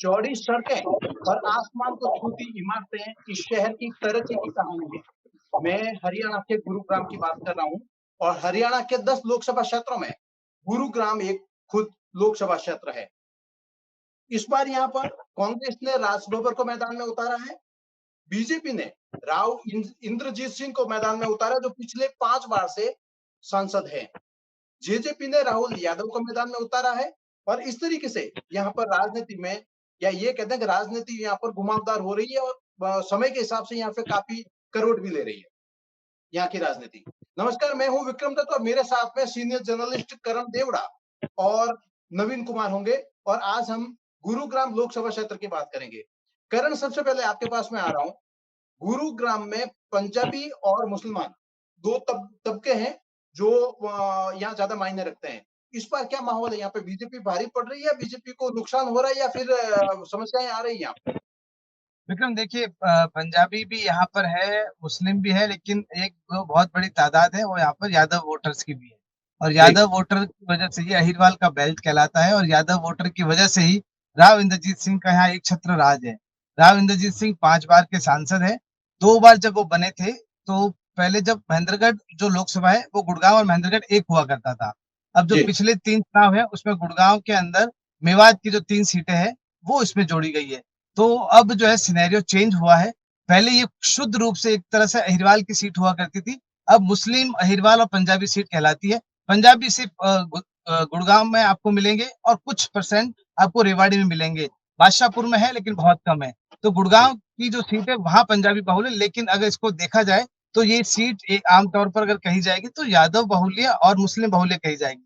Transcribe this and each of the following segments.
चौड़ी सड़कें और आसमान को छूती इमारतें इस शहर की तरक्की की कहानी है। मैं हरियाणा के गुरुग्राम की बात कर रहा हूँ और हरियाणा के 10 लोकसभा क्षेत्रों में गुरुग्राम एक खुद लोकसभा क्षेत्र है। इस बार यहाँ पर कांग्रेस ने राज बब्बर को मैदान में उतारा है। बीजेपी ने राव इंद्रजीत सिंह को मैदान में उतारा जो पिछले 5 बार से सांसद है। जेजेपी ने राहुल यादव को मैदान में उतारा है और इस तरीके से यहाँ पर राजनीति में या ये कहते हैं कि राजनीति यहाँ पर घुमावदार हो रही है और समय के हिसाब से यहाँ पे काफी करोड़ भी ले रही है यहाँ की राजनीति। नमस्कार, मैं हूँ विक्रम दत्त और मेरे साथ में सीनियर जर्नलिस्ट करण देवड़ा और नवीन कुमार होंगे और आज हम गुरुग्राम लोकसभा क्षेत्र की बात करेंगे। करण, सबसे पहले आपके पास में आ रहा हूँ। गुरुग्राम में पंजाबी और मुसलमान दो तबके हैं जो यहाँ ज्यादा मायने रखते हैं। इस बार क्या माहौल है यहाँ पे? बीजेपी भारी पड़ रही है, बीजेपी को नुकसान हो रहा है या फिर समस्याएं आ रही है यहाँ पे? विक्रम देखिए, पंजाबी भी यहाँ पर है, मुस्लिम भी है, लेकिन एक जो बहुत बड़ी तादाद है वो यहाँ पर यादव वोटर्स की भी है। और जी, यादव वोटर की वजह से ये अहिरवाल का बेल्ट कहलाता है और यादव वोटर की वजह से ही राव इंद्रजीत सिंह का यहाँ एक छत्र राज है। राव इंद्रजीत सिंह 5 बार के सांसद है। 2 बार जब वो बने थे तो पहले जब महेंद्रगढ़ जो लोकसभा है वो गुड़गांव और महेंद्रगढ़ एक हुआ करता था। अब जो जी, पिछले 3 चुनाव है उसमें गुड़गांव के अंदर मेवात की जो 3 सीटें हैं वो इसमें जोड़ी गई है। तो अब जो है सिनेरियो चेंज हुआ है। पहले ये शुद्ध रूप से एक तरह से अहिरवाल की सीट हुआ करती थी। अब मुस्लिम, अहिरवाल और पंजाबी सीट कहलाती है। पंजाबी सिर्फ गुड़गांव में आपको मिलेंगे और कुछ परसेंट आपको रेवाड़ी में मिलेंगे। बादशाहपुर में है लेकिन बहुत कम है। तो जी, गुड़गांव की जो सीट है वहां पंजाबी बाहुल्य, लेकिन अगर इसको देखा जाए तो ये सीट एक आमतौर पर अगर कही जाएगी तो यादव बाहुल्य और मुस्लिम बाहुल्य कही जाएगी।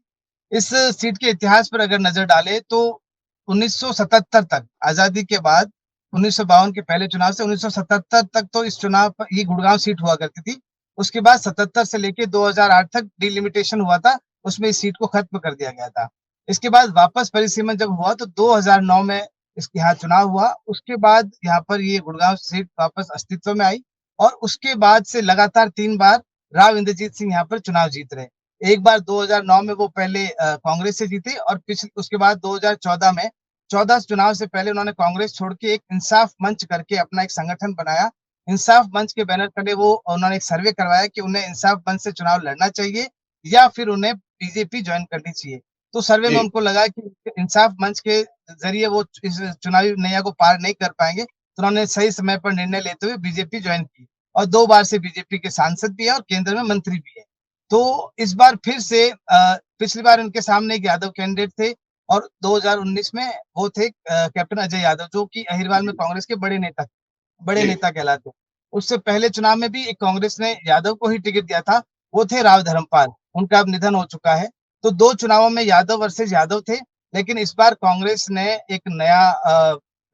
इस सीट के इतिहास पर अगर नजर डाले तो 1977 तक, आजादी के बाद 1952 के पहले चुनाव से 1977 तक तो इस चुनाव पर ये गुड़गांव सीट हुआ करती थी। उसके बाद 77 से लेके 2008 तक डिलिमिटेशन हुआ था, उसमें इस सीट को खत्म कर दिया गया था। इसके बाद वापस परिसीमन जब हुआ तो 2009 में इसके यहाँ चुनाव हुआ। उसके बाद यहाँ पर ये गुड़गांव सीट वापस अस्तित्व में आई और उसके बाद से लगातार 3 बार राव इंद्रजीत सिंह यहाँ पर चुनाव जीत रहे। एक बार 2009 में वो पहले कांग्रेस से जीते और पिछले उसके बाद 2014 में 14 चुनाव से पहले उन्होंने कांग्रेस छोड़ के एक इंसाफ मंच करके अपना एक संगठन बनाया। इंसाफ मंच के बैनर तले वो उन्होंने एक सर्वे करवाया कि उन्हें इंसाफ मंच से चुनाव लड़ना चाहिए या फिर उन्हें बीजेपी ज्वाइन करनी चाहिए। तो सर्वे में जी, उनको लगा कि इंसाफ मंच के जरिए वो इस चुनावी नैया को पार नहीं कर पाएंगे, तो उन्होंने सही समय पर निर्णय लेते हुए बीजेपी ज्वाइन की और 2 बार से बीजेपी के सांसद भी है और केंद्र में मंत्री भी है। तो इस बार फिर से पिछली बार उनके सामने एक यादव कैंडिडेट थे और 2019 में वो थे कैप्टन अजय यादव, जो कि अहिरवाल में कांग्रेस के बड़े जी, नेता कहलाते हैं। उससे पहले चुनाव में भी एक कांग्रेस ने यादव को ही टिकट दिया था, वो थे राव धर्मपाल, उनका अब निधन हो चुका है। तो 2 चुनावों में यादव वर्सेस यादव थे, लेकिन इस बार कांग्रेस ने एक नया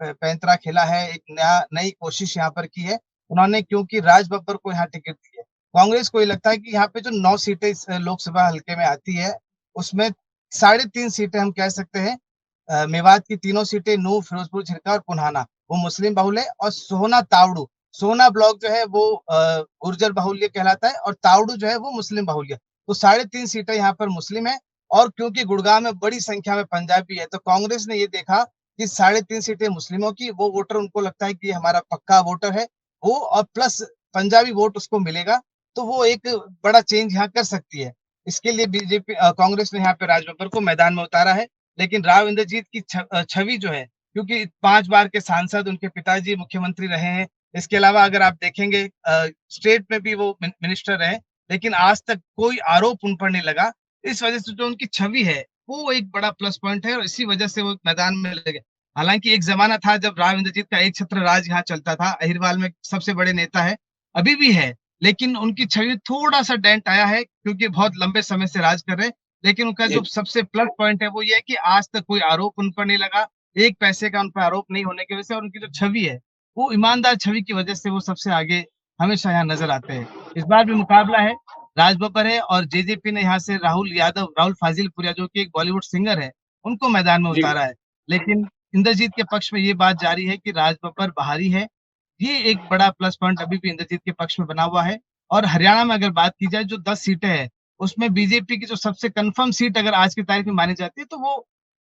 पैंतरा खेला है, एक नई कोशिश यहाँ पर की है। उन्होंने क्योंकि राज बब्बर को यहाँ टिकट दी है। कांग्रेस को ये लगता है कि यहाँ पे जो 9 सीटें इस लोकसभा हल्के में आती है, उसमें 3.5 सीटें हम कह सकते हैं मेवात की तीनों सीटें नूह, फिरोजपुर, झिरका और पुन्हाना वो मुस्लिम बाहुल्य है और सोहना तावड़ू, सोहना ब्लॉक जो है वो गुर्जर बाहुल्य कहलाता है और तावड़ू जो है वो मुस्लिम बाहुल्य। तो 3.5 सीटें यहाँ पर मुस्लिम है और क्योंकि गुड़गांव में बड़ी संख्या में पंजाबी है तो कांग्रेस ने ये देखा कि 3.5 सीटें मुस्लिमों की, वो वोटर उनको लगता है कि हमारा पक्का वोटर है वो, और प्लस पंजाबी वोट उसको मिलेगा, तो वो एक बड़ा चेंज यहाँ कर सकती है। इसके लिए बीजेपी कांग्रेस ने यहाँ पे राज बब्बर को मैदान में उतारा है। लेकिन राव इंद्रजीत की छवि जो है, क्योंकि 5 बार के सांसद, उनके पिताजी मुख्यमंत्री रहे हैं। इसके अलावा अगर आप देखेंगे स्टेट में भी वो मिनिस्टर रहे, लेकिन आज तक कोई आरोप उन पर नहीं लगा। इस वजह से जो उनकी छवि है वो एक बड़ा प्लस पॉइंट है और इसी वजह से वो मैदान में लगे। हालांकि एक जमाना था जब राव इंद्रजीत का एक छत्र राज यहाँ चलता था, अहिरवाल में सबसे बड़े नेता है, अभी भी है, लेकिन उनकी छवि में थोड़ा सा डेंट आया है क्योंकि बहुत लंबे समय से राज कर रहे हैं। लेकिन उनका जो जी, सबसे प्लस पॉइंट है वो ये है कि आज तक कोई आरोप उन पर नहीं लगा। एक पैसे का उन पर आरोप नहीं होने की वजह से और उनकी जो छवि है वो ईमानदार छवि की वजह से वो सबसे आगे हमेशा यहाँ नजर आते हैं। इस बार भी मुकाबला है, राज बब्बर है और जेजेपी ने यहाँ से राहुल फाजिलपुरिया जो कि एक बॉलीवुड सिंगर है, उनको मैदान में जी, उतारा है। लेकिन इंद्रजीत के पक्ष में ये बात जारी है कि राज बब्बर बाहरी है। ये एक बड़ा प्लस पॉइंट अभी भी इंद्रजीत के पक्ष में बना हुआ है। और हरियाणा में अगर बात की जाए जो 10 सीटें हैं, उसमें बीजेपी की जो सबसे कंफर्म सीट अगर आज की तारीख में मानी जाती है तो वो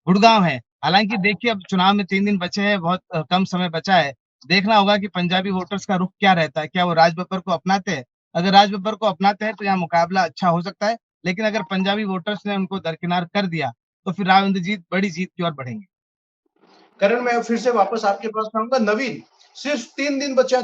गुड़गांव है। हालांकि देखिए अब चुनाव में 3 दिन बचे हैं, बहुत कम समय बचा है। देखना होगा कि पंजाबी वोटर्स का रुख क्या रहता है, क्या वो राज बब्बर को अपनाते हैं? अगर राज बब्बर को अपनाते हैं तो यहाँ मुकाबला अच्छा हो सकता है, लेकिन अगर पंजाबी वोटर्स ने उनको दरकिनार कर दिया तो फिर राव इंद्रजीत बड़ी जीत की ओर बढ़ेंगे। करण, मैं फिर से वापस आपके पास आऊंगा। नवीन, सिर्फ 3 दिन बचा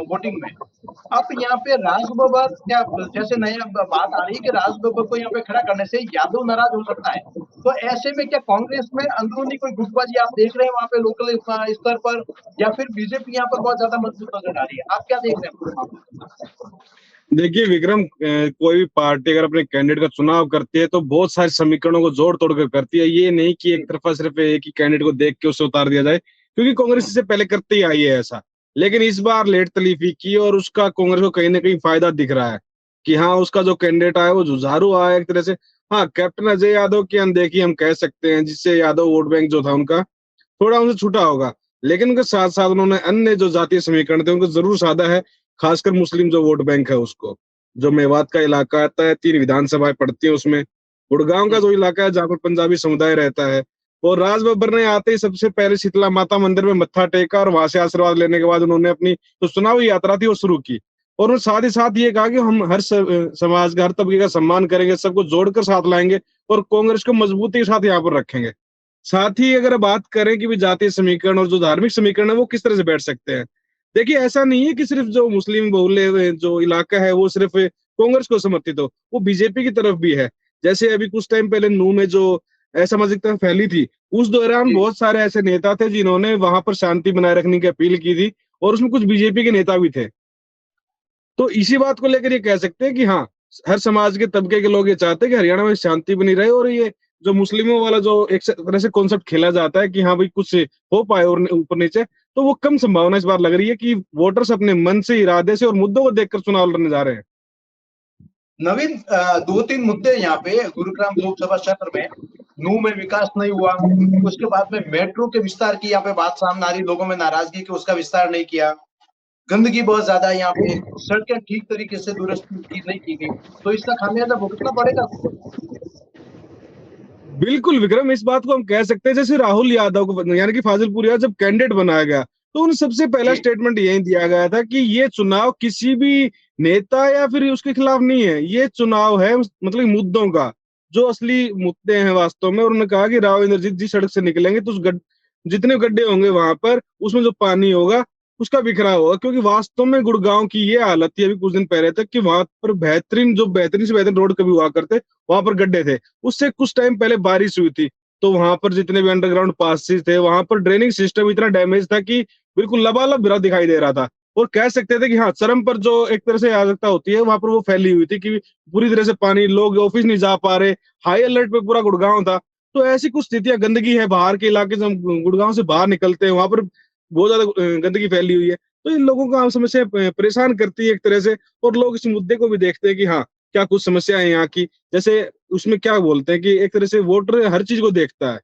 वोटिंग में। अब यहाँ पे राज बब्बर, क्या जैसे नया बात आ रही है कि राज बब्बर को यहाँ पे खड़ा करने से यादव नाराज हो सकता है, तो ऐसे में क्या कांग्रेस में अंदरूनी कोई गुटबाजी आप देख रहे हैं वहां पे लोकल स्तर पर, या फिर बीजेपी यहाँ पर बहुत ज्यादा मजबूत नजर आ रही है? आप क्या देख रहे हैं पूरे मामले में? देखिए विक्रम, कोई भी पार्टी अगर अपने कैंडिडेट का चुनाव करती है तो बहुत सारे समीकरणों को जोड़ तोड़ कर करती है। ये नहीं कि एक तरफा सिर्फ एक ही कैंडिडेट को देख के उसे उतार दिया जाए, क्योंकि कांग्रेस इससे पहले करती ही आई है ऐसा। लेकिन इस बार लेट तलीफी की और उसका कांग्रेस को कहीं ना कहीं फायदा दिख रहा है कि हाँ, उसका जो कैंडिडेट आया वो जुझारू आया एक तरह से। हाँ, कैप्टन अजय यादव की अनदेखी हम कह सकते हैं, जिससे यादव वोट बैंक जो था उनका थोड़ा उनसे छूटा होगा। लेकिन उनके साथ साथ उन्होंने अन्य जो जातीय समीकरण थे उनको जरूर साधा है, खासकर मुस्लिम जो वोट बैंक है उसको। जो मेवात का इलाका आता है, 3 विधानसभाएं पड़ती है उसमें, गुड़गांव का जो इलाका है जहाँ पर पंजाबी समुदाय रहता है, और राज बब्बर ने आते ही सबसे पहले शीतला माता मंदिर में मत्था टेका और वहां से आशीर्वाद लेने के बाद उन्होंने अपनी जो चुनावी यात्रा थी वो शुरू की। और उन्होंने साथ ही साथ ये कहा कि हम हर समाज का, हर तबके का सम्मान करेंगे, सबको जोड़कर साथ लाएंगे और कांग्रेस को मजबूती के साथ यहाँ पर रखेंगे। साथ ही अगर बात करें कि भी जातीय समीकरण और जो धार्मिक समीकरण है वो किस तरह से बैठ सकते हैं, देखिए ऐसा नहीं है कि सिर्फ जो मुस्लिम बहुल्य जो इलाका है वो सिर्फ कांग्रेस को समर्थित हो, वो बीजेपी की तरफ भी है। जैसे अभी कुछ टाइम पहले नू में जो असामाजिकता फैली थी, उस दौरान जी। बहुत सारे ऐसे नेता थे जिन्होंने वहां पर शांति बनाए रखने की अपील की थी, और उसमें कुछ बीजेपी के नेता भी थे। तो इसी बात को लेकर ये कह सकते हैं कि हाँ, हर समाज के तबके के लोग ये चाहते हैं कि हरियाणा में शांति बनी रहे, और ये जो मुस्लिमों वाला जो एक तरह से कॉन्सेप्ट खेला जाता है कि हाँ भाई कुछ हो पाए और ऊपर नीचे, तो वो कम संभावना इस बार लग रही है कि वोटर्स अपने मन से, इरादे से और मुद्दों को देखकर चुनाव लड़ने जा रहे हैं। नवीन, 2-3 मुद्दे यहाँ पे गुरुग्राम लोकसभा क्षेत्र में। नू में विकास नहीं हुआ, उसके बाद में मेट्रो के विस्तार की यहाँ पे बात सामने आ रही, लोगों में नाराजगी कि उसका विस्तार नहीं किया। गंदगी बहुत ज्यादा है यहाँ पे, सड़कें ठीक तरीके से दुरुस्त नहीं की गई, तो इसका खामियाजा भुगतना पड़ेगा। बिल्कुल विक्रम, इस बात को हम कह सकते हैं। जैसे राहुल यादव को, यानी कि फाजिलपुर जब कैंडिडेट बनाया गया, तो उन्हें सबसे पहला जी। स्टेटमेंट यही दिया गया था कि ये चुनाव किसी भी नेता या फिर उसके खिलाफ नहीं है, ये चुनाव है मतलब मुद्दों का, जो असली मुद्दे हैं वास्तव में। और उन्होंने कहा कि राव इंद्रजीत जी सड़क से निकलेंगे तो जितने गड्ढे होंगे वहां पर, उसमें जो पानी होगा उसका बिखराव होगा, क्योंकि वास्तव में गुड़गांव की ये हालत थी अभी कुछ दिन पहले तक कि वहां पर बेहतरीन से बेहतरीन रोड कभी हुआ करते, वहां पर गड्ढे थे। उससे कुछ टाइम पहले बारिश हुई थी, तो वहां पर जितने भी अंडरग्राउंड पासेस थे, वहां पर ड्रेनिंग सिस्टम इतना डैमेज था कि बिल्कुल लबालब भरा दिखाई दे रहा था। और कह सकते थे कि हाँ, चरम पर जो एक तरह से अराजकता होती है वहां पर वो फैली हुई थी कि पूरी तरह से पानी, लोग ऑफिस नहीं जा पा रहे, हाई अलर्ट पे पूरा गुड़गांव था। तो ऐसी कुछ स्थितियां, गंदगी है बाहर के इलाके से, हम गुड़गांव से बाहर निकलते हैं वहां पर बहुत ज्यादा गंदगी फैली हुई है। तो इन लोगों को समस्या परेशान करती है एक तरह से, और लोग इस मुद्दे को भी देखते हैं कि हाँ, क्या कुछ समस्या है यहाँ की। जैसे उसमें क्या बोलते हैं कि एक तरह से वोटर हर चीज को देखता है,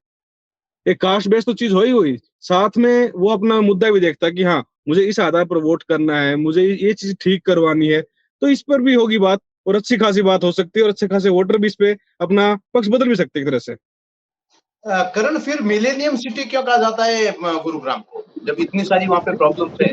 एक कास्ट बेस्ड तो चीज हो ही हुई, साथ में वो अपना मुद्दा भी देखता है कि हाँ, मुझे इस आधार पर वोट करना है, मुझे ये चीज ठीक करवानी है। तो इस पर भी होगी बात, और अच्छी खासी बात हो सकती है, और अच्छे खासे वोटर भी इस पे अपना पक्ष बदल भी सकते हैं एक तरह से। करण, फिर मिलेनियम सिटी क्यों कहा जाता है गुरुग्राम को, जब इतनी सारी वहां पे प्रॉब्लम्स है?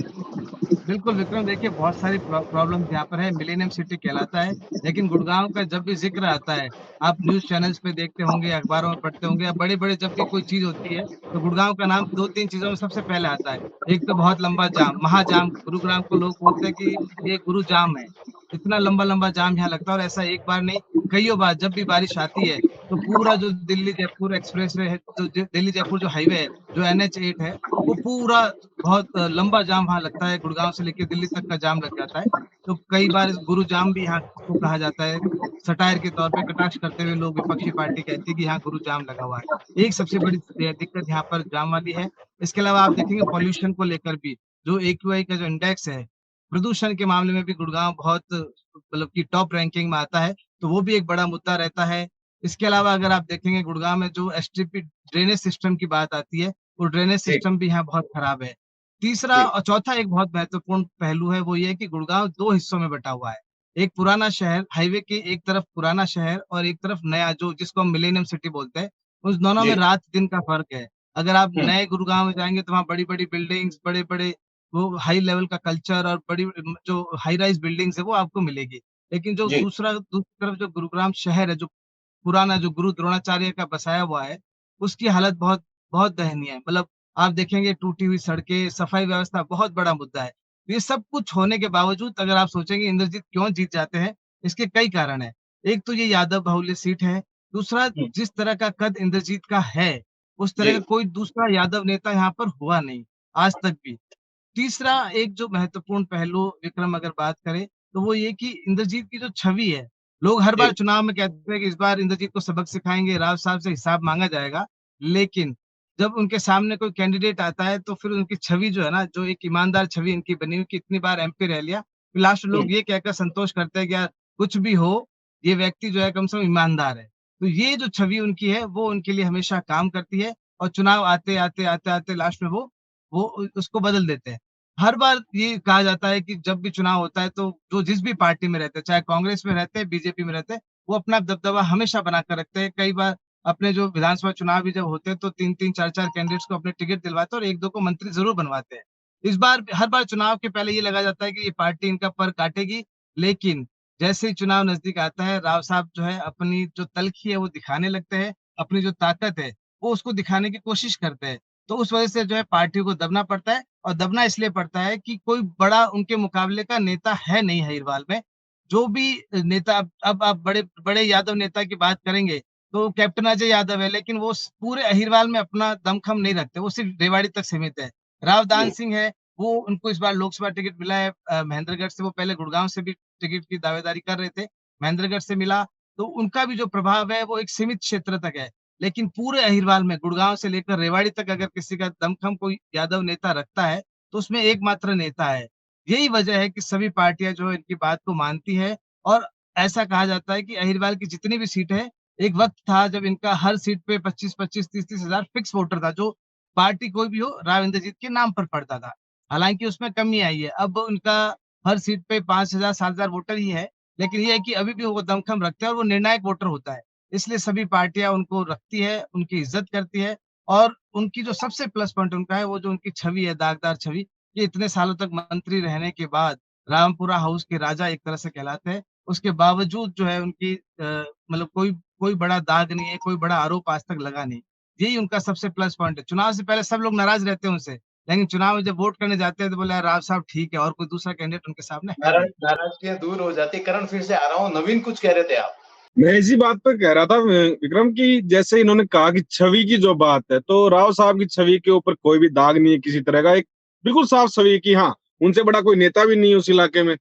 बिल्कुल विक्रम, देखिए बहुत सारी प्रॉब्लम्स यहाँ पर है, मिलेनियम सिटी कहलाता है। लेकिन गुड़गांव का जब भी जिक्र आता है, आप न्यूज चैनल्स पे देखते होंगे, अखबारों में पढ़ते होंगे, या बड़े बड़े जब भी कोई चीज होती है तो गुड़गांव का नाम 2-3 चीजों में सबसे पहले आता है। एक तो बहुत लंबा जाम, महाजाम, गुरुग्राम को लोग बोलते हैं कि ये गुरु जाम है। इतना लंबा लंबा जाम यहाँ लगता है, और ऐसा एक बार नहीं, कईयों बार जब भी बारिश आती है तो पूरा जो दिल्ली जयपुर एक्सप्रेस वे है, जो दिल्ली जयपुर जो हाईवे है, जो NH8 है, वो पूरा बहुत लंबा जाम वहाँ लगता है, गुड़गांव से लेके दिल्ली तक का जाम लग जाता है। तो कई बार गुरु जाम भी यहाँ को कहा जाता है, सटायर के तौर पे कटाक्ष करते हुए लोग, विपक्षी पार्टी कहती है कि यहाँ गुरु जाम लगा हुआ है। एक सबसे बड़ी दिक्कत यहाँ पर जाम वाली है। इसके अलावा आप देखेंगे पॉल्यूशन को लेकर भी, जो AQI का जो इंडेक्स है, प्रदूषण के मामले में भी गुड़गांव बहुत मतलब कि टॉप रैंकिंग में आता है, तो वो भी एक बड़ा मुद्दा रहता है। इसके अलावा अगर आप देखेंगे गुड़गांव में जो STP ड्रेनेज सिस्टम की बात आती है, वो ड्रेनेज जी। सिस्टम भी यहाँ बहुत खराब है। तीसरा जी। और चौथा एक बहुत महत्वपूर्ण पहलू है, वो ये है कि गुड़गांव 2 हिस्सों में बँटा हुआ है। एक पुराना शहर, हाईवे के एक तरफ पुराना शहर और एक तरफ नया, जो जिसको हम मिलेनियम सिटी बोलते हैं, उस दोनों में जी। रात दिन का फर्क है। अगर आप हम्म। नए गुरुग्राम में जाएंगे तो वहाँ बड़ी बड़ी बिल्डिंग्स, बड़े बड़े वो हाई लेवल का कल्चर और बड़ी जो हाई राइज बिल्डिंग्स है वो आपको मिलेगी। लेकिन जो जी। दूसरी तरफ जो गुरुग्राम शहर है, जो पुराना जो गुरु द्रोणाचार्य का बसाया हुआ है, उसकी हालत बहुत बहुत दयनीय है। मतलब आप देखेंगे टूटी हुई सड़कें, सफाई व्यवस्था बहुत बड़ा मुद्दा है। ये सब कुछ होने के बावजूद अगर आप सोचेंगे इंद्रजीत क्यों जीत जाते हैं, इसके कई कारण हैं। एक तो ये यादव बाहुल्य सीट है, दूसरा हम्म। जिस तरह का कद इंद्रजीत का है, उस तरह जी। का कोई दूसरा यादव नेता यहाँ पर हुआ नहीं, आज तक भी। तीसरा एक जो महत्वपूर्ण पहलू विक्रम अगर बात करें, तो वो ये कि इंद्रजीत की जो छवि है, लोग हर बार जी। चुनाव में कहते हैं कि इस बार इंद्रजीत को सबक सिखाएँगे, राव साहब से हिसाब माँगा जाएगा। लेकिन जब उनके सामने कोई कैंडिडेट आता है, तो फिर उनकी छवि जो है ना, जो एक ईमानदार छवि इनकी बनी हुई कि इतनी बार एमपी रह लिया, लास्ट में हम्म। लोग ये कहकर संतोष करते हैं कि यार कुछ भी हो, ये व्यक्ति जो है कम से कम ईमानदार है। तो ये जो छवि उनकी है, वो उनके लिए हमेशा काम करती है और चुनाव आते लास्ट में वो उसको बदल देते हैं। हर बार ये कहा जाता है कि जब भी चुनाव होता है तो जो जिस भी पार्टी में रहते हैं, चाहे कांग्रेस में रहते हैं, बीजेपी में रहते हैं, वो अपना दबदबा हमेशा बनाकर रखते हैं। कई बार अपने जो विधानसभा चुनाव भी जब होते हैं तो 3-3 4-4 कैंडिडेट्स को अपने टिकट दिलवाते हैं और 1-2 को मंत्री ज़रूर बनवाते हैं। इस बार हर बार चुनाव के पहले ये लगा जाता है कि ये पार्टी इनका पर काटेगी, लेकिन जैसे ही चुनाव नज़दीक आता है, राव साहब जो है अपनी जो तल्ख़ी है वो दिखाने लगते हैं, अपनी जो ताकत है, वो उसको दिखाने की कोशिश करते हैं। तो उस वजह से जो है पार्टी को दबना पड़ता है और दबना इसलिए पड़ता है कि कोई बड़ा उनके मुकाबले का नेता है नहीं अहिरवाल में। जो भी नेता अब आप बड़े बड़े यादव नेता की बात करेंगे, तो कैप्टन अजय यादव है, लेकिन वो पूरे अहिरवाल में अपना दमखम नहीं रखते, वो सिर्फ रेवाड़ी तक सीमित है। राव दान जी। सिंह है, वो उनको इस बार लोकसभा टिकट मिला है महेंद्रगढ़ से, वो पहले गुड़गाँव से भी टिकट की दावेदारी कर रहे थे, महेंद्रगढ़ से मिला, तो उनका भी जो प्रभाव है वो एक सीमित क्षेत्र तक है। लेकिन पूरे अहिरवाल में गुड़गाँव से लेकर रेवाड़ी तक अगर किसी का दमखम कोई यादव नेता रखता है, तो उसमें एकमात्र नेता है। यही वजह है कि सभी पार्टियाँ जो है इनकी बात को मानती है और ऐसा कहा जाता है कि अहिरवाल की जितनी भी सीट है, एक वक़्त था जब इनका हर सीट पे 25-25, 30-30 हज़ार फिक्स वोटर था, जो पार्टी कोई भी हो राव इंद्रजीत के नाम पर पड़ता था। हालाँकि उसमें कमी आई है, अब उनका हर सीट पे 5,000 7,000 वोटर ही है, लेकिन ये है कि अभी भी वो दमखम रखते हैं और वो निर्णायक वोटर होता है। इसलिए सभी पार्टियाँ उनको रखती है, उनकी इज़्ज़त करती है और उनकी जो सबसे प्लस पॉइंट उनका है, वो जो उनकी छवि है, दागदार छवि, ये इतने सालों तक मंत्री रहने के बाद रामपुरा हाउस के राजा एक तरह से कहलाते हैं। उसके बावजूद जो है उनकी मतलब कोई कोई बड़ा दाग नहीं है, कोई बड़ा आरोप आज तक लगा नहीं। यही उनका सबसे प्लस पॉइंट है। चुनाव से पहले सब लोग नाराज़ रहते हैं उनसे, लेकिन चुनाव में जब वोट करने जाते हैं तो बोले यार राव साहब ठीक है और कोई दूसरा कैंडिडेट उनके सामने है नहीं। नाराजगियाँ दूर हो जाती है। करण फिर से आ रहा हूँ, नवीन कुछ कह रहे थे आप? मैं इसी बात पर कह रहा था विक्रम की जैसे इन्होंने कहा कि छवि की जो बात है, तो राव साहब की छवि के ऊपर कोई भी दाग नहीं है किसी तरह का, एक बिल्कुल साफ छवि है कि हाँ, उनसे बड़ा कोई नेता भी नहीं है उस इलाके में।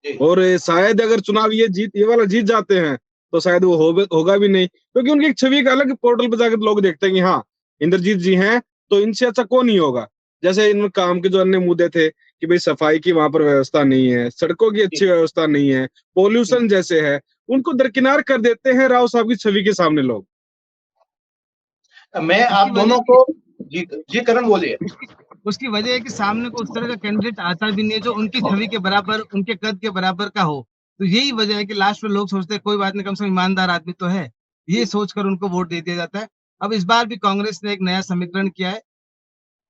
जी। और शायद अगर चुनाव ये वाला जीत जाते हैं, तो शायद वो होगा भी नहीं, क्योंकि उनकी एक छवि का अलग पोर्टल पे जाकर लोग देखते हैं कि हाँ, इंद्रजीत जी हैं, तो इनसे अच्छा कौन ही होगा। जैसे इन काम के जो अन्य मुद्दे थे कि भाई सफाई की वहां पर व्यवस्था नहीं है, सड़कों की जी। अच्छी व्यवस्था नहीं है, हुँ। पॉल्यूशन जैसे है, उनको दरकिनार कर देते हैं राव साहब की छवि के सामने लोग। मैं उसकी आप वजह दोनों को जी, जी करण बोलिए। उसकी उसकी वजह है कि सामने को उस तरह का कैंडिडेट आता भी नहीं है जो उनकी छवि के बराबर, उनके कद के बराबर का हो। तो यही वजह है कि लास्ट में लोग सोचते हैं कोई बात नहीं, कम से कम ईमानदार आदमी तो है। ये सोचकर उनको वोट दे दिया जाता है। अब इस बार भी कांग्रेस ने एक नया समीकरण किया है।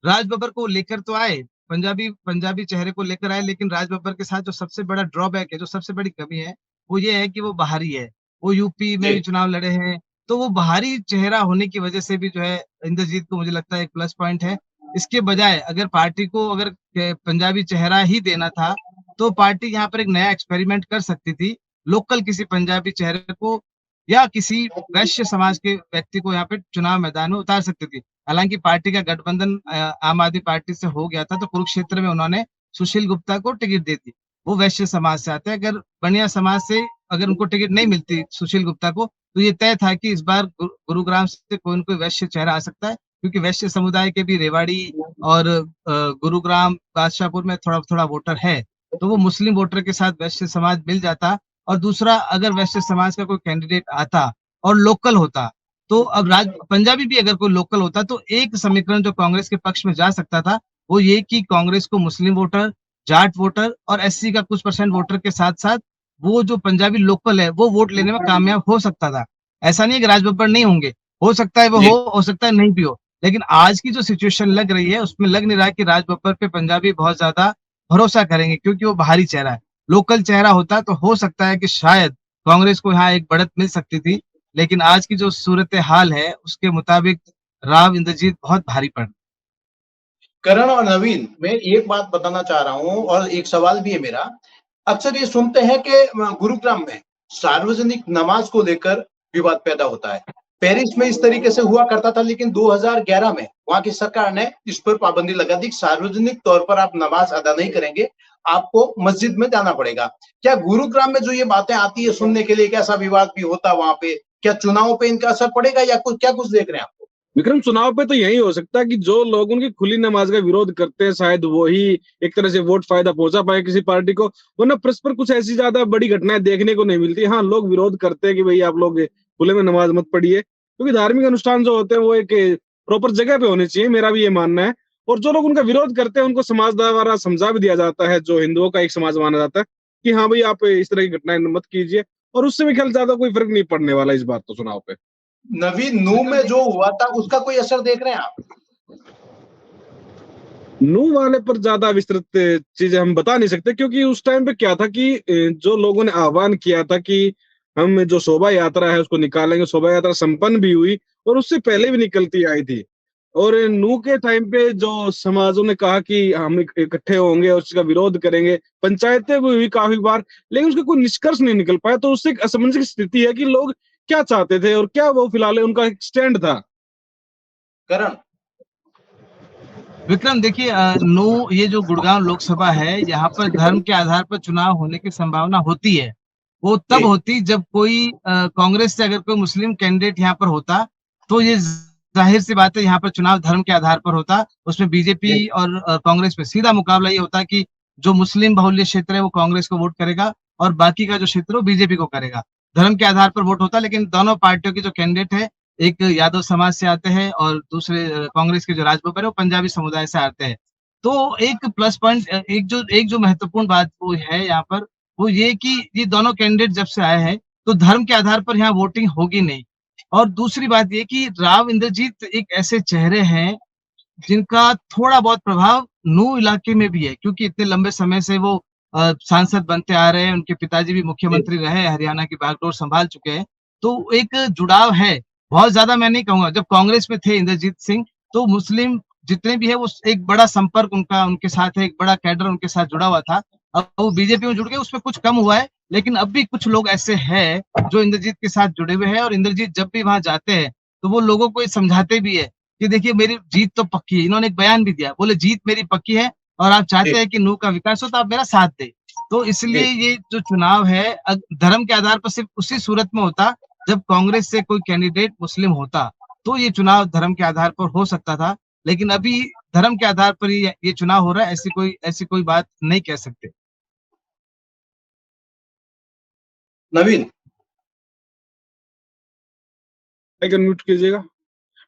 राज बब्बर को लेकर तो आए, पंजाबी पंजाबी चेहरे को लेकर आए, लेकिन राज बब्बर के साथ जो सबसे बड़ा ड्रॉबैक है, जो सबसे बड़ी कमी है, वो ये है कि वो बाहरी है। वो यूपी में भी जी। चुनाव लड़े हैं, तो वो बाहरी चेहरा होने की वजह से भी जो है इंद्रजीत को मुझे लगता है एक प्लस पॉइंट है। इसके बजाय अगर पार्टी को अगर पंजाबी चेहरा ही देना था, तो पार्टी यहाँ पर एक नया एक्सपेरिमेंट कर सकती थी। लोकल किसी पंजाबी चेहरे को या किसी वैश्य समाज के व्यक्ति को यहाँ पे चुनाव मैदान में उतार सकती थी। हालाँकि पार्टी का गठबंधन आम आदमी पार्टी से हो गया था, तो कुरुक्षेत्र में उन्होंने सुशील गुप्ता को टिकट दे दी। वो वैश्य समाज से आते हैं, अगर बनिया समाज से अगर उनको टिकट नहीं मिलती सुशील गुप्ता को, तो ये तय था कि इस बार गुरुग्राम से कोई न कोई वैश्य चेहरा आ सकता है, क्योंकि वैश्य समुदाय के भी रेवाड़ी और गुरुग्राम, बादशाहपुर में थोड़ा-थोड़ा वोटर है। तो वो मुस्लिम वोटर के साथ वैश्य समाज मिल जाता और दूसरा अगर वैश्य समाज का कोई कैंडिडेट आता और लोकल होता, तो अब पंजाबी भी अगर कोई लोकल होता तो एक समीकरण जो कांग्रेस के पक्ष में जा सकता था, वो ये कि कांग्रेस को मुस्लिम वोटर, जाट वोटर और एससी का कुछ परसेंट वोटर के साथ-साथ वो जो पंजाबी लोकल है, वो वोट लेने में कामयाब हो सकता था। ऐसा नहीं है कि राज बब्बर नहीं होंगे, हो सकता है वो जी। हो सकता है नहीं भी हो। लेकिन आज की जो सिचुएशन लग रही है उसमें लग नहीं रहा है कि राज बब्बर पे पंजाबी बहुत ज्यादा भरोसा करेंगे, क्योंकि वो बाहरी चेहरा है। लोकल चेहरा होता तो हो सकता है कि शायद कांग्रेस को यहाँ एक बढ़त मिल सकती थी, लेकिन आज की जो सूरत हाल है उसके मुताबिक राव इंद्रजीत बहुत भारी पड़। करण और नवीन, मैं एक बात बताना चाह रहा हूँ और एक सवाल भी है मेरा। अक्सर ये सुनते हैं कि गुरुग्राम में सार्वजनिक नमाज को लेकर विवाद पैदा होता है। पेरिस में इस तरीके से हुआ करता था, लेकिन 2011 में वहां की सरकार ने इस पर पाबंदी लगा दी। सार्वजनिक तौर पर आप नमाज अदा नहीं करेंगे, आपको मस्जिद में जाना पड़ेगा। क्या गुरुग्राम में जो ये बातें आती है सुनने के लिए, कैसा विवाद भी होता वहां पे, क्या चुनाव पे इनका असर पड़ेगा या कुछ, क्या कुछ देख रहे हैं आप? विक्रम, चुनाव पे तो यही हो सकता है कि जो लोग उनकी खुली नमाज का विरोध करते हैं शायद वही एक तरह से वोट फायदा पहुंचा पाए किसी पार्टी को, वरना परस्पर कुछ ऐसी ज्यादा बड़ी घटनाएं देखने को नहीं मिलती। हाँ, लोग विरोध करते हैं कि भाई आप लोग खुले में नमाज मत पढ़िए, क्योंकि धार्मिक अनुष्ठान जो होते हैं वो एक प्रॉपर जगह पे होने चाहिए, मेरा भी ये मानना है। और जो लोग उनका विरोध करते हैं उनको समाज द्वारा समझा भी दिया जाता है, जो हिंदुओं का एक समाज माना जाता है, कि हाँ भाई आप इस तरह की घटनाएं मत कीजिए, और उससे भी ख्याल ज्यादा कोई फर्क नहीं पड़ने वाला इस बार तो चुनाव पे। नवीन, नू में जो हुआ था उसका कोई असर देख रहे हैं आप? नू वाले पर ज्यादा विस्तृत चीजें हम बता नहीं सकते, क्योंकि उस टाइम पे क्या था कि जो लोगों ने आह्वान किया था कि हम जो शोभा यात्रा है उसको निकालेंगे, शोभा यात्रा संपन्न भी हुई और उससे पहले भी निकलती आई थी। और नू के टाइम पे जो समाजों ने कहा कि हम इकट्ठे होंगे और उसका विरोध करेंगे, पंचायतें भी हुई काफी बार, लेकिन उसका कोई निष्कर्ष नहीं निकल पाया। तो उससे एक असमंजस की स्थिति है कि लोग क्या चाहते थे और क्या वो फिलहाल उनका एक स्टैंड था। करण, विक्रम देखिए, नो ये जो गुड़गांव लोकसभा है, यहाँ पर धर्म के आधार पर चुनाव होने की संभावना होती है। वो तब होती जब कोई कांग्रेस से अगर कोई मुस्लिम कैंडिडेट यहाँ पर होता, तो ये जाहिर सी बात है यहाँ पर चुनाव धर्म के आधार पर होता। उसमें बीजेपी और कांग्रेस में सीधा मुकाबला ये होता कि जो मुस्लिम बाहुल्य क्षेत्र है वो कांग्रेस को वोट करेगा और बाकी का जो क्षेत्र है वो बीजेपी को करेगा। धर्म के आधार पर वोट होता, लेकिन दोनों पार्टियों के जो कैंडिडेट है, एक यादव समाज से आते हैं और दूसरे कांग्रेस के जो राज बब्बर है वो पंजाबी समुदाय से आते हैं। तो एक प्लस पॉइंट, एक जो महत्वपूर्ण बात वो है यहाँ पर, वो ये कि ये दोनों कैंडिडेट जब से आए हैं तो धर्म के आधार पर यहाँ वोटिंग होगी नहीं। और दूसरी बात ये कि राव इंद्रजीत एक ऐसे चेहरे हैं जिनका थोड़ा बहुत प्रभाव नू इलाके में भी है, क्योंकि इतने लंबे समय से वो सांसद बनते आ रहे हैं। उनके पिताजी भी मुख्यमंत्री रहे, हरियाणा की बागडोर संभाल चुके हैं। तो एक जुड़ाव है, बहुत ज्यादा मैं नहीं कहूंगा। जब कांग्रेस में थे इंद्रजीत सिंह, तो मुस्लिम जितने भी है वो एक बड़ा संपर्क उनका उनके साथ है, एक बड़ा कैडर उनके साथ जुड़ा हुआ था। अब वो बीजेपी में जुड़ गए, उसमें कुछ कम हुआ है, लेकिन अब भी कुछ लोग ऐसे हैं जो इंद्रजीत के साथ जुड़े हुए हैं। और इंद्रजीत जब भी वहां जाते हैं तो वो लोगों को ये समझाते भी है कि देखिए मेरी जीत तो पक्की है। इन्होंने एक बयान भी दिया, बोले जीत मेरी पक्की है और आप चाहते हैं कि नू का विकास हो तो आप मेरा साथ दें। तो इसलिए ये जो चुनाव है धर्म के आधार पर सिर्फ उसी सूरत में होता जब कांग्रेस से कोई कैंडिडेट मुस्लिम होता, तो ये चुनाव धर्म के आधार पर हो सकता था। लेकिन अभी धर्म के आधार पर ही ये चुनाव हो रहा है, ऐसी कोई बात नहीं कह सकते। नवीन, म्यूट कीजिएगा।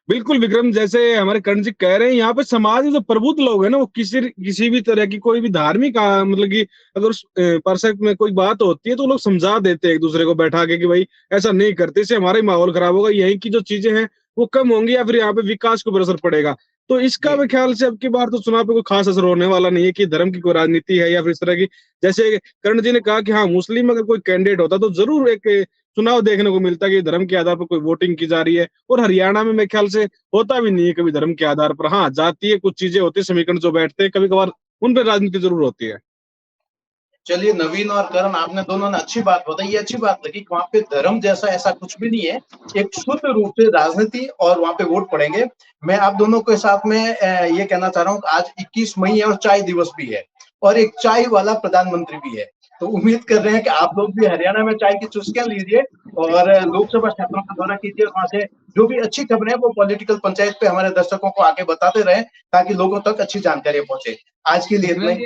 बिल्कुल विक्रम, जैसे हमारे कर्ण जी कह रहे हैं, यहाँ पे समाज में जो प्रबुद्ध लोग हैं ना, वो किसी भी तरह की कोई भी धार्मिक मतलब कि अगर उस परसेप्ट में कोई बात होती है तो लोग समझा देते हैं एक दूसरे को बैठा के कि भाई ऐसा नहीं करते, इससे हमारा ही माहौल खराब होगा, यही की जो चीजें हैं वो कम होंगी या फिर यहाँ पे विकास को असर पड़ेगा। तो इसका भी ख्याल से अब की बार तो चुनाव पे कोई खास असर होने वाला नहीं है कि धर्म की कोई राजनीति है या फिर इस तरह की। जैसे कर्ण जी ने कहा कि हाँ, मुस्लिम अगर कोई कैंडिडेट होता तो जरूर एक चुनाव देखने को मिलता है कि धर्म के आधार पर कोई वोटिंग की जा रही है। और हरियाणा में मेरे ख्याल से होता भी नहीं है कभी धर्म के आधार पर। हाँ, जातीय कुछ चीजें होती है, समीकरण जो बैठते हैं कभी कभार, उन पर राजनीति जरूर होती है। चलिए नवीन और करण, आपने दोनों ने अच्छी बात बताई। ये अच्छी बात लगी कि वहां पे धर्म जैसा ऐसा कुछ भी नहीं है, एक शुद्ध रूप से राजनीति और वहां पे वोट पड़ेंगे। मैं आप दोनों के साथ में ये कहना चाह रहा हूँ कि आज 21 मई है और चाय दिवस भी है और एक चाय वाला प्रधानमंत्री भी है। तो उम्मीद कर रहे हैं कि आप लोग भी हरियाणा में चाय की चुस्कियां लीजिए और लोकसभा क्षेत्रों का दौरा कीजिए। वहां से जो भी अच्छी खबरें हैं वो पॉलिटिकल पंचायत पे हमारे दर्शकों को आगे बताते रहे ताकि लोगों तक अच्छी जानकारी पहुंचे। आज के लिए इतना ही।